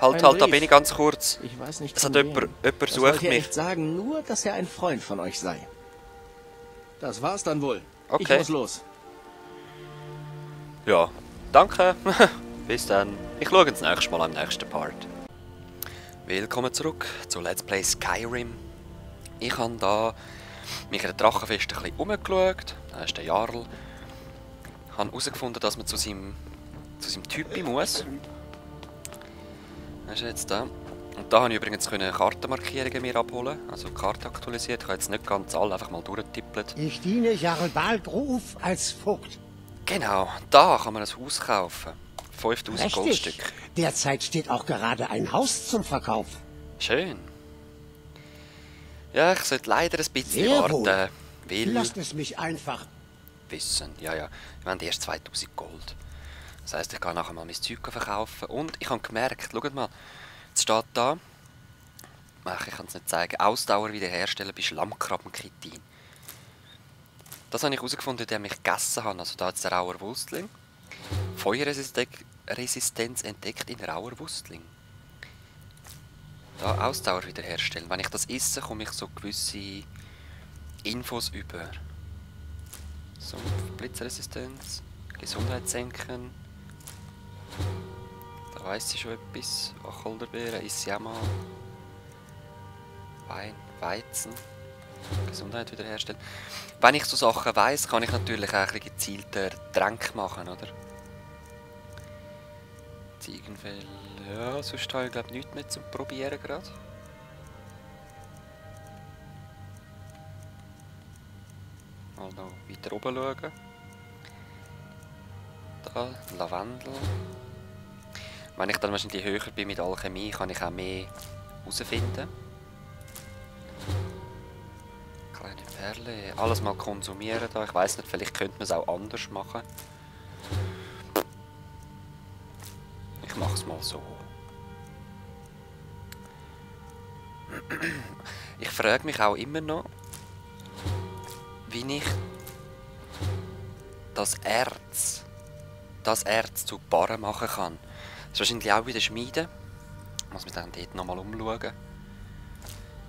Halt, da bin ich ganz kurz. Ich weiß nicht, Es hat von jemand wem. sucht mich. Nicht sagen, nur, dass er ein Freund von euch sei. Das war's dann wohl. Okay. Ich muss los. Ja, danke. Bis dann. Ich schaue das nächste Mal am nächsten Part. Willkommen zurück zu Let's Play Skyrim. Ich habe da mich an der Drachenfest ein bisschen umgeschaut. Da ist der Jarl. Ich habe herausgefunden, dass man zu seinem Typi muss. Das ist jetzt da. Und da habe ich übrigens Kartenmarkierungen mir abholen. Also die Karte aktualisiert. Ich habe jetzt nicht ganz alle einfach mal durchgetippelt. Ich diene Jarl Balgruf als Vogt. Genau, da kann man ein Haus kaufen. 5000 Richtig. Goldstück. Derzeit steht auch gerade ein Haus zum Verkauf. Schön. Ja, ich sollte leider ein bisschen Sehr wohl. warten. Weil... Lasst es mich einfach. Wissen, ja. Wir haben erst 2000 Gold. Das heisst, ich kann nachher mal mein Zeug verkaufen. Und ich habe gemerkt, schaut mal, jetzt steht da, ach, ich kann es nicht zeigen, Ausdauer wiederherstellen bei Schlammkrabbenkitin. Das habe ich herausgefunden, indem ich gegessen habe. Also da hat es der rauer Wurstling. Feuerresistenz entdeckt in rauer Wurstling. Da Ausdauer wiederherstellen. Wenn ich das esse, komme ich so gewisse Infos über. So, Blitzresistenz, Gesundheit senken. Da weiss ich schon etwas. Wacholderbeeren, isse ich auch mal. Wein, Weizen. Gesundheit wiederherstellen. Wenn ich so Sachen weiss, kann ich natürlich auch ein bisschen gezielter Tränke machen, oder? Ziegenfell, ja, sonst habe ich glaube nichts mehr zum Probieren gerade. Mal noch weiter oben schauen. Da, Lavendel. Wenn ich dann wahrscheinlich höher bin mit Alchemie, kann ich auch mehr herausfinden. Kleine Perle, alles mal konsumieren da. Ich weiss nicht, vielleicht könnte man es auch anders machen. Ich mache es mal so. Ich frage mich auch immer noch, wie ich das Erz zu Barren machen kann. Das ist wahrscheinlich auch wieder Schmieden. Muss mich dann dort nochmal umschauen.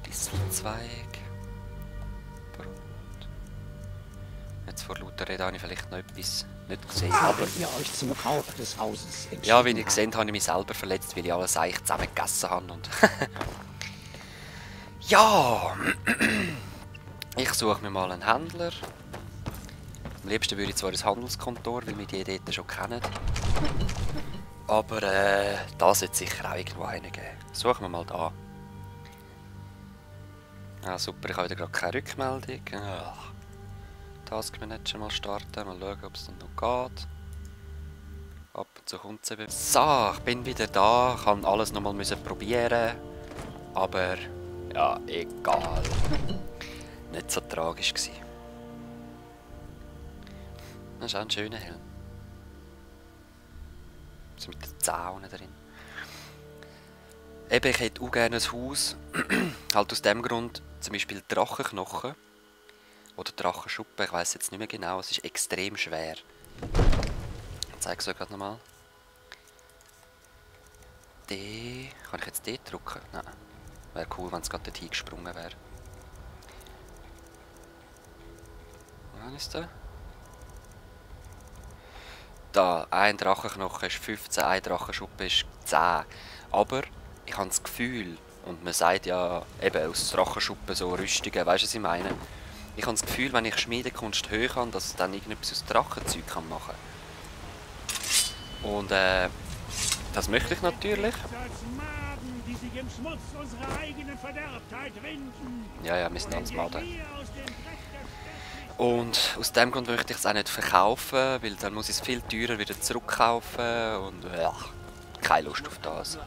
Distelzweig. Brot. Jetzt vor lauter Rede habe ich vielleicht noch etwas nicht gesehen. Aber Ihr euch zum Kauf des Hauses entschieden ja, wie ihr habt. gesehen habe ich mich selber verletzt, weil ich alles eigentlich zusammen gegessen habe. Und ja, ich suche mir mal einen Händler. Am liebsten würde ich zwar ins Handelskontor, weil wir die dort schon kennen. Aber da sollte sicher auch irgendwo einen geben. Suchen wir mal da. Ah, super, ich habe wieder gerade keine Rückmeldung. Ach. Taskmanager mal starten, mal schauen, ob es dann noch geht. Ab und zu kommt es eben. So, ich bin wieder da, ich habe alles nochmal probieren. Aber ja, egal. Nicht so tragisch gewesen. Das ist auch ein schöner Helm. So mit den Zähnen drin. Eben, ich hätte auch gerne ein Haus. Halt aus dem Grund, zum Beispiel Drachenknochen. Oder Drachenschuppen, ich weiss jetzt nicht mehr genau. Es ist extrem schwer. Ich zeige es euch gerade nochmal. D. Kann ich jetzt D drücken? Nein. Wäre cool, wenn es gerade dort hingesprungen wäre. Wann ist der? Da, ein Drachenknochen ist 15, ein Drachenschuppe ist 10. Aber ich habe das Gefühl, und man sagt ja eben aus Drachenschuppen so Rüstungen, weißt du, was ich meine? Ich habe das Gefühl, wenn ich Schmiedekunst hoch habe, dass ich dann irgendetwas aus Drachenzeug machen kann. Und das möchte ich natürlich. Ja, wir sind als Maden. Und aus dem Grund möchte ich es auch nicht verkaufen, weil dann muss ich es viel teurer wieder zurückkaufen und keine Lust auf das.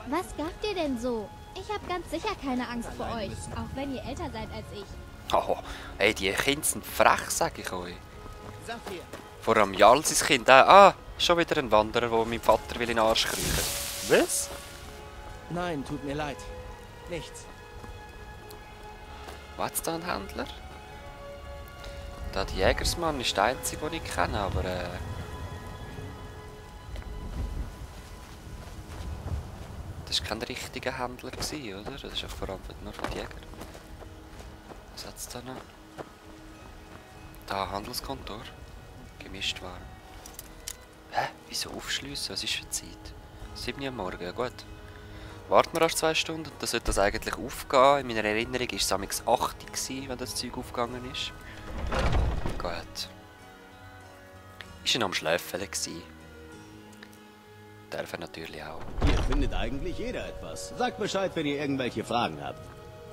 Was gabt ihr denn so? Ich habe ganz sicher keine Angst vor euch, auch wenn ihr älter seid als ich. Oh, ey, die Kinder sind frech, sag ich euch. Vor allem Jarl sein Kind. Schon wieder ein Wanderer, der meinem Vater will in den Arsch kriechen. Was? Nein, tut mir leid. Nichts. Was ist da ein Händler? Der Jägersmann ist der einzige, den ich kenne, aber Das war kein richtiger Händler, oder? Das ist ja vor allem nur für die Jäger. Was hat es da noch? Da, Handelskontor. Gemischt Waren. Hä? Wieso aufschliessen? Was ist für Zeit? 7 Uhr am Morgen, ja gut. Warten wir erst 2 Stunden, dann sollte das eigentlich aufgehen. In meiner Erinnerung war es amigs 8 Uhr, wenn das Zeug aufgegangen ist. Gut. Ist er noch am Schläfeln gewesen? Darf er natürlich auch. Hier findet eigentlich jeder etwas. Sagt Bescheid, wenn ihr irgendwelche Fragen habt.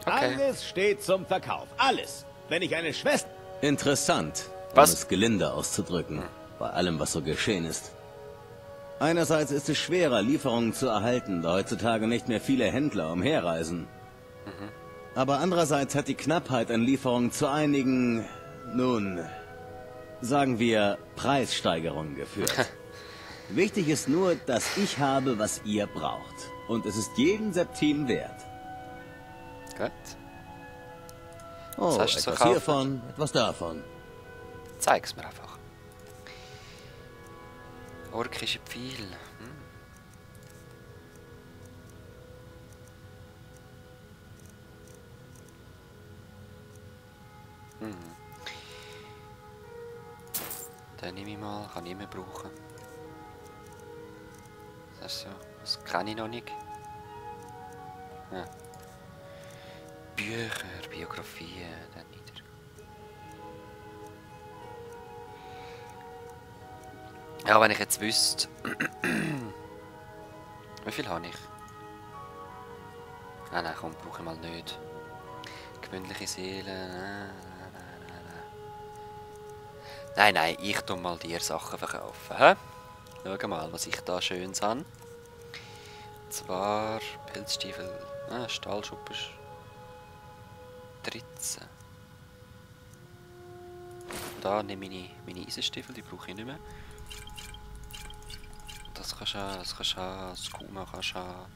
Okay. Alles steht zum Verkauf. Alles. Wenn ich eine Schwester... Interessant, Was? um es gelinde auszudrücken, bei allem, was so geschehen ist. Einerseits ist es schwerer, Lieferungen zu erhalten, da heutzutage nicht mehr viele Händler umherreisen. Aber andererseits hat die Knappheit an Lieferungen zu einigen, nun, sagen wir, Preissteigerungen geführt. Wichtig ist nur, dass ich habe, was ihr braucht. Und es ist jeden Septim wert. Gut. Oh, Was hast du zu etwas kaufen? hiervon, etwas davon. Zeig's mir einfach. Orkische Pfeil. Den nehme ich mal, kann ich mehr brauchen. Das ist so, das kenne ich noch nicht. Ja. Bücher, Biografien, dann wieder. Ja, wenn ich jetzt wüsste. Wie viel habe ich? Ah nein, komm, brauche ich mal nicht. Gewöhnliche Seelen. Nein, nein, ich tu mal dir Sachen verkaufen. Hä? Schau mal, was ich da Schönes habe. Und zwar Pilzstiefel. Stahlschuppe ist 13. Da nehme ich meine Eisenstiefel, die brauche ich nicht mehr. Das kannst du haben, das Kuma kannst du haben.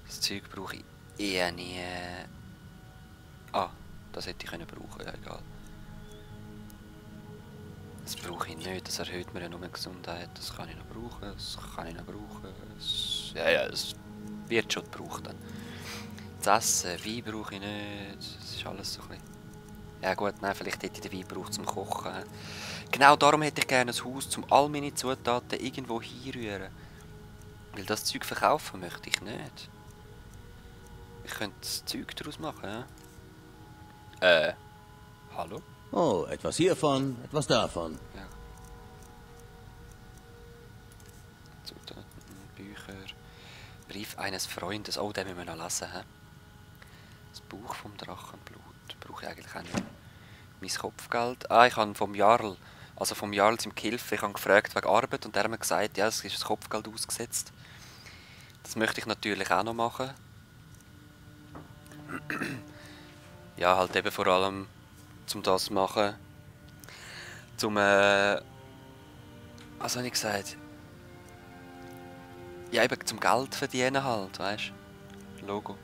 Das Zeug brauche ich eher nie. Ah, das hätte ich können brauchen, ja egal. Das brauche ich nicht, das erhöht mir ja nur Gesundheit. Das kann ich noch brauchen, das kann ich noch brauchen. Ja, das wird schon gebraucht dann. Das Essen, Wein brauche ich nicht. Das ist alles so ein bisschen... Ja gut, nein, vielleicht hätte ich den Wein gebraucht zum Kochen. Genau darum hätte ich gerne ein Haus, um all meine Zutaten irgendwo hinrühren. Weil das Zeug verkaufen möchte ich nicht. Ich könnte das Zeug daraus machen, ja? Hallo? Oh, etwas hiervon, etwas davon. Ja. Zutaten, Bücher. Brief eines Freundes. Oh, den müssen wir noch lesen, hä? Das Buch vom Drachenblut. Brauche ich eigentlich auch nicht. Mein Kopfgeld. Ah, ich habe vom Jarl, also vom Jarl im Gehilfe, ich habe gefragt wegen Arbeit und der hat mir gesagt, ja, es ist das Kopfgeld ausgesetzt. Das möchte ich natürlich auch noch machen. Ja, halt eben vor allem zum das machen. Zum was habe ich gesagt? Ja, eben zum Geld verdienen halt, weißt du? Logo.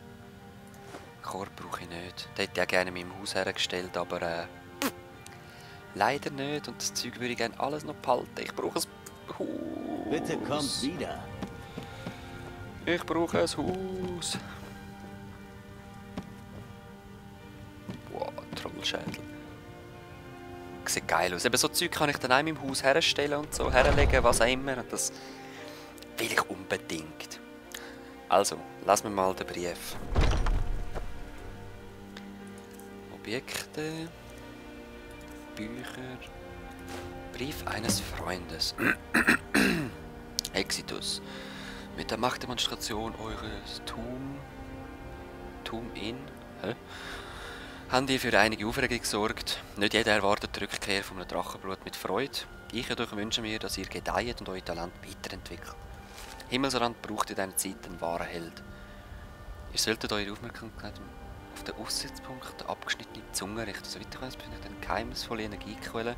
Korb brauche ich nicht. Den hätte ich auch gerne in meinem Haus hergestellt, aber leider nicht. Und das Zeug würde ich gerne alles noch behalten. Ich brauche ein Haus. Bitte kommt wieder. Ich brauche ein Haus. Wow, Trollschädel. Sieht geil aus. Eben so Zeug kann ich dann auch in meinem Haus herstellen und so, herlegen, was auch immer. Und das will ich unbedingt. Also, lass mir mal den Brief. Objekte. Bücher. Brief eines Freundes. Exitus. Mit der Machtdemonstration eures Tum in. Hä? Haben ihr für einige Aufregung gesorgt. Nicht jeder erwartet die Rückkehr von einem Drachenblut mit Freude. Ich jedoch wünsche mir, dass ihr gedeiht und euer Talent weiterentwickelt. Himmelsrand braucht in dieser Zeit einen wahren Held. Ihr solltet eure Aufmerksamkeit auf den Aussichtspunkt der abgeschnittenen Zunge richten. Soweit ich weiß, befindet eine geheimnisvolle Energiequelle,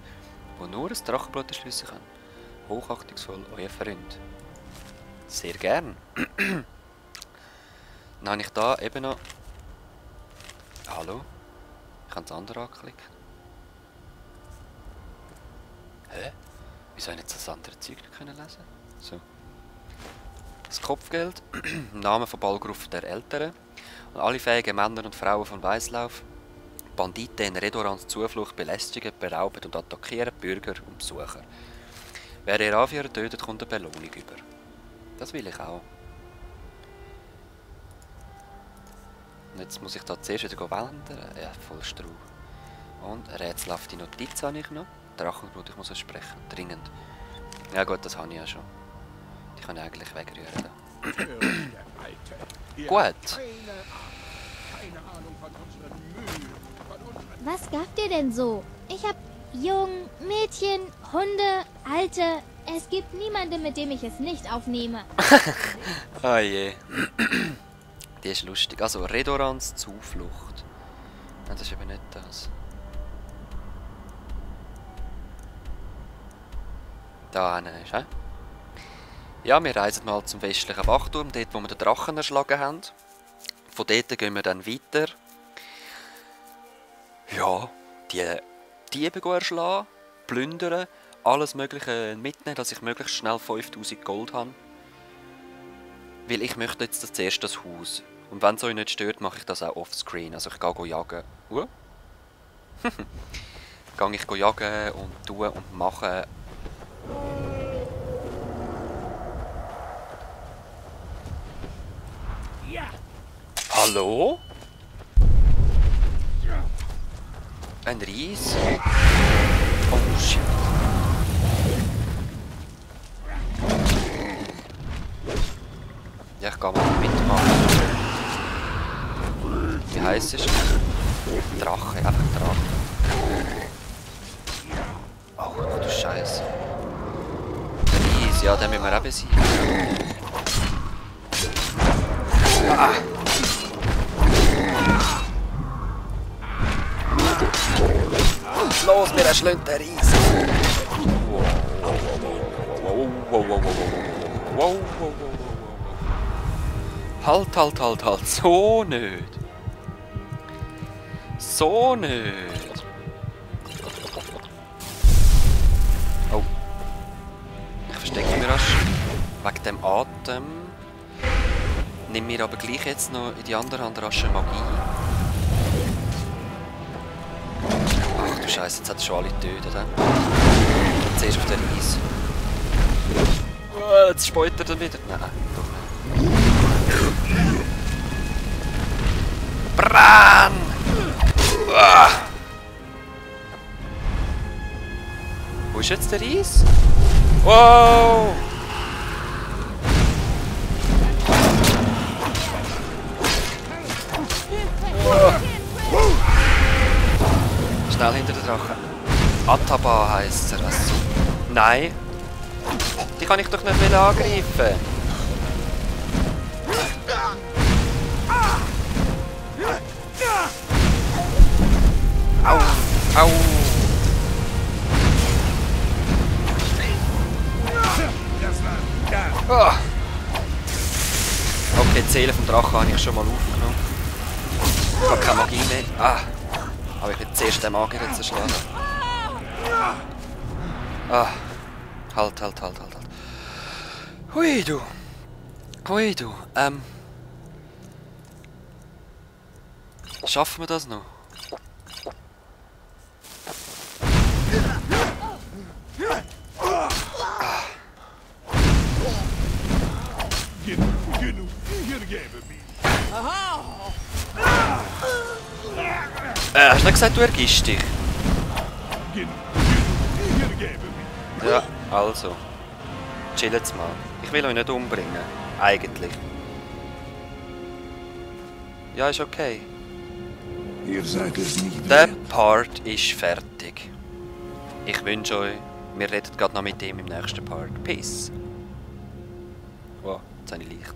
die nur ein Drachenblut erschliessen kann. Hochachtungsvoll, euer Freund. Sehr gern. Dann habe ich da eben noch... Hallo? Ich habe das andere angeklickt. Hä? Wieso habe ich jetzt das andere Zeug nicht lesen können? So. Das Kopfgeld im Namen von Balgruf der Älteren und alle fähigen Männer und Frauen von Weißlauf Banditen in Redorans Zuflucht belästigen, berauben und attackieren Bürger und Besucher. Wer ihr Anführer tötet, kommt eine Belohnung über. Das will ich auch. Und jetzt muss ich da zuerst wieder wandern. Ja, voll Strau. Und eine rätselhafte Notiz habe ich noch. Drachenbrut, ich muss es sprechen. Dringend. Ja gut, das habe ich ja schon. Die kann ich eigentlich wegrühren. Gut. Was gab dir denn so? Ich hab Jungen, Mädchen, Hunde, Alte. Es gibt niemanden, mit dem ich es nicht aufnehme. Oh je. Die ist lustig. Also, Redorans Zuflucht. Nein, das ist eben nicht das. Da hinten ist, hä? Ja, wir reisen mal zum westlichen Wachturm, dort wo wir den Drachen erschlagen haben. Von dort gehen wir dann weiter. Ja, die Diebe erschlagen, plündern, alles Mögliche mitnehmen, dass ich möglichst schnell 5000 Gold habe. Weil ich möchte jetzt zuerst das Haus. Und wenn es euch nicht stört, mache ich das auch offscreen. Also ich gehe jagen. Gehe ich jagen und tun und machen. Hallo? Ein Ries? Oh shit. Ja, ich kann mal mitmachen. Wie heisst es? Drache, einfach Drache. Oh, du Scheiße. Der Ries, ja, den müssen wir auch besiegen. Ah. Los, wir erschlagen den Ries. Wow. Halt. So nicht. So nicht. Oh. Ich verstecke mich rasch. Wegen dem Atem. Nimm mir aber gleich jetzt noch in die andere Hand rasche Magie. Ach du Scheiße, jetzt hat es schon alle getötet. Zuerst auf den Eis. Jetzt speut er dann wieder. Nein, doch nicht. Bran! Wo ist jetzt der Eis? Wow! Schnell hinter den Drachen. Ataba heisst er. Also. Nein. Die kann ich doch nicht angreifen. Au. Oh. Okay, die Seele vom Drachen habe ich schon mal aufgenommen. Ich habe keine Magie mehr. Ah. Aber ich will zuerst den Magier zerschlagen. Ah. Halt. Hui du. Schaffen wir das noch? Hast du nicht gesagt, du ergibst dich? Ja, also. Chill jetzt mal. Ich will euch nicht umbringen. Eigentlich. Ja, ist okay. Ihr seid es nicht Der wert. Part ist fertig. Ich wünsche euch, wir reden gerade noch mit ihm im nächsten Part. Peace. Wow, jetzt habe ich Licht.